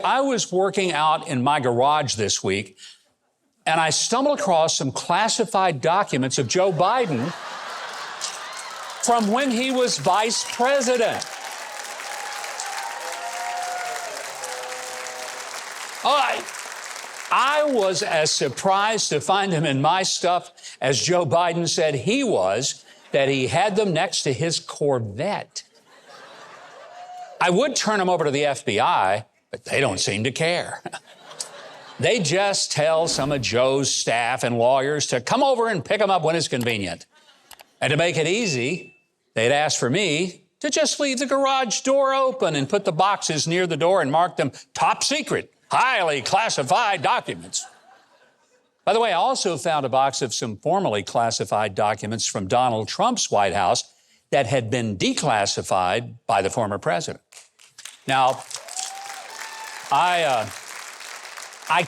I was working out in my garage this week, and I stumbled across some classified documents of Joe Biden from when he was vice president. I was as surprised to find them in my stuff as Joe Biden said he was, that he had them next to his Corvette. I would turn them over to the FBI, but they don't seem to care. They just tell some of Joe's staff and lawyers to come over and pick them up when it's convenient. And to make it easy, they'd ask for me to just leave the garage door open and put the boxes near the door and mark them top secret, highly classified documents. By the way, I also found a box of some formerly classified documents from Donald Trump's White House that had been declassified by the former president. Now, I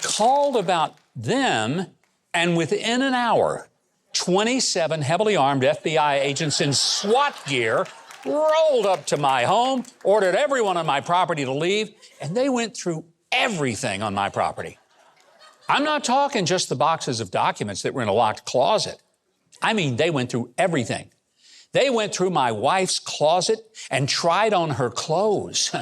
called about them, and within an hour, 27 heavily armed FBI agents in SWAT gear rolled up to my home, ordered everyone on my property to leave, and they went through everything on my property. I'm not talking just the boxes of documents that were in a locked closet. I mean, they went through everything. They went through my wife's closet and tried on her clothes.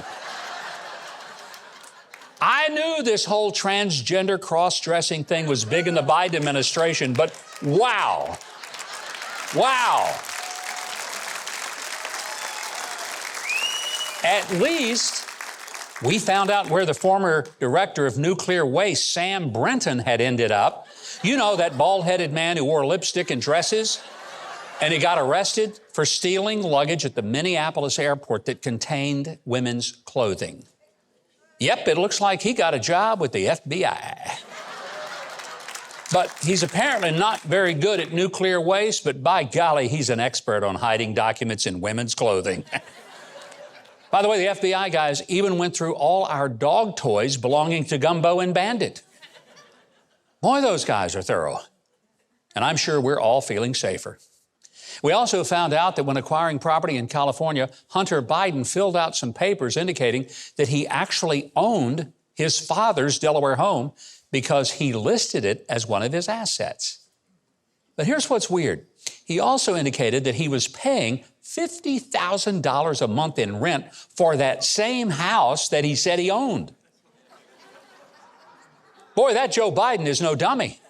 I knew this whole transgender cross-dressing thing was big in the Biden administration, but wow. At least we found out where the former director of nuclear waste, Sam Brenton, had ended up. You know, that bald-headed man who wore lipstick and dresses, and he got arrested for stealing luggage at the Minneapolis airport that contained women's clothing. Yep, it looks like he got a job with the FBI. But he's apparently not very good at nuclear waste, but by golly, he's an expert on hiding documents in women's clothing. By the way, the FBI guys even went through all our dog toys belonging to Gumbo and Bandit. Boy, those guys are thorough. And I'm sure we're all feeling safer. We also found out that when acquiring property in California, Hunter Biden filled out some papers indicating that he actually owned his father's Delaware home because he listed it as one of his assets. But here's what's weird. He also indicated that he was paying $50,000 a month in rent for that same house that he said he owned. Boy, that Joe Biden is no dummy.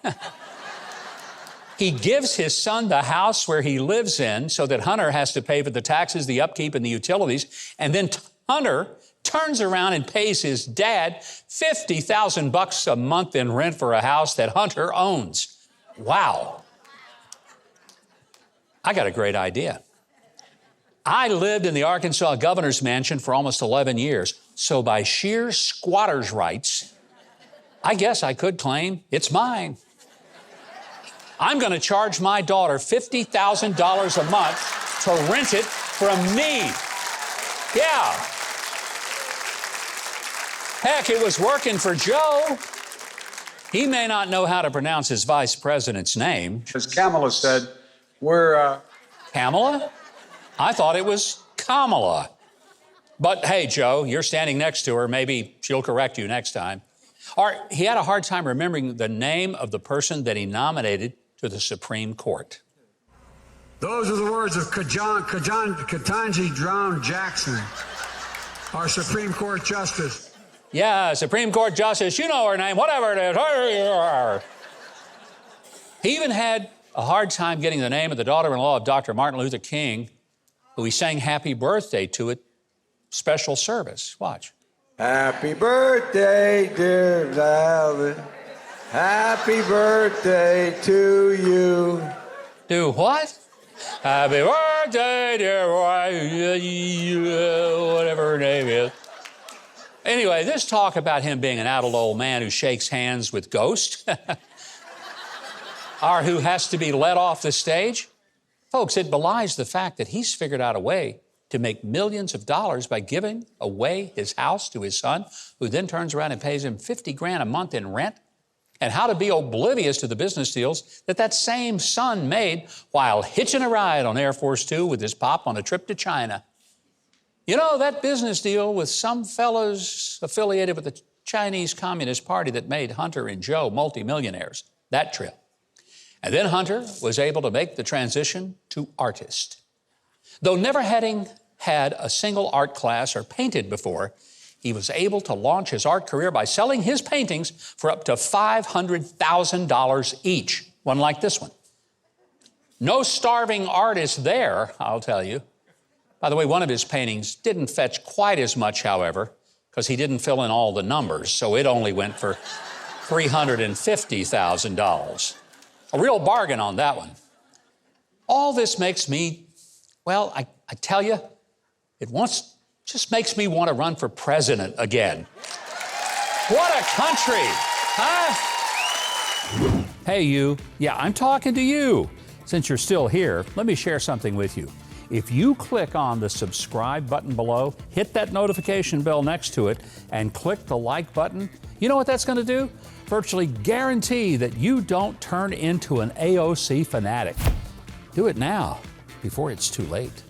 He gives his son the house where he lives in so that Hunter has to pay for the taxes, the upkeep, and the utilities. And then Hunter turns around and pays his dad $50,000 a month in rent for a house that Hunter owns. Wow. I got a great idea. I lived in the Arkansas governor's mansion for almost 11 years. So by sheer squatter's rights, I guess I could claim it's mine. I'm going to charge my daughter $50,000 a month to rent it from me. Yeah. Heck, it was working for Joe. He may not know how to pronounce his vice president's name. As Kamala said, we're... Kamala? I thought it was Kamala. But hey, Joe, you're standing next to her. Maybe she'll correct you next time. Or he had a hard time remembering the name of the person that he nominated to the Supreme Court. Those are the words of Ketanji Brown Jackson, our Supreme Court Justice. Yeah, Supreme Court Justice, you know her name, whatever it is. He even had a hard time getting the name of the daughter-in-law of Dr. Martin Luther King, who he sang happy birthday to at special service. Watch. Happy birthday, dear Valen. Happy birthday to you. Do what? Happy birthday, dear whatever her name is. Anyway, this talk about him being an adult old man who shakes hands with ghosts or who has to be let off the stage, folks, it belies the fact that he's figured out a way to make millions of dollars by giving away his house to his son, who then turns around and pays him $50,000 a month in rent, and how to be oblivious to the business deals that same son made while hitching a ride on Air Force Two with his pop on a trip to China. You know, that business deal with some fellows affiliated with the Chinese Communist Party that made Hunter and Joe multimillionaires, that trip. And then Hunter was able to make the transition to artist. Though never having had a single art class or painted before, he was able to launch his art career by selling his paintings for up to $500,000 each, one like this one. No starving artist there, I'll tell you. By the way, one of his paintings didn't fetch quite as much, however, because he didn't fill in all the numbers, so it only went for $350,000. A real bargain on that one. All this makes me, well, I tell you, just makes me want to run for president again. What a country, huh? Hey, you. Yeah, I'm talking to you. Since you're still here, let me share something with you. If you click on the subscribe button below, hit that notification bell next to it, and click the like button, you know what that's going to do? Virtually guarantee that you don't turn into an AOC fanatic. Do it now, before it's too late.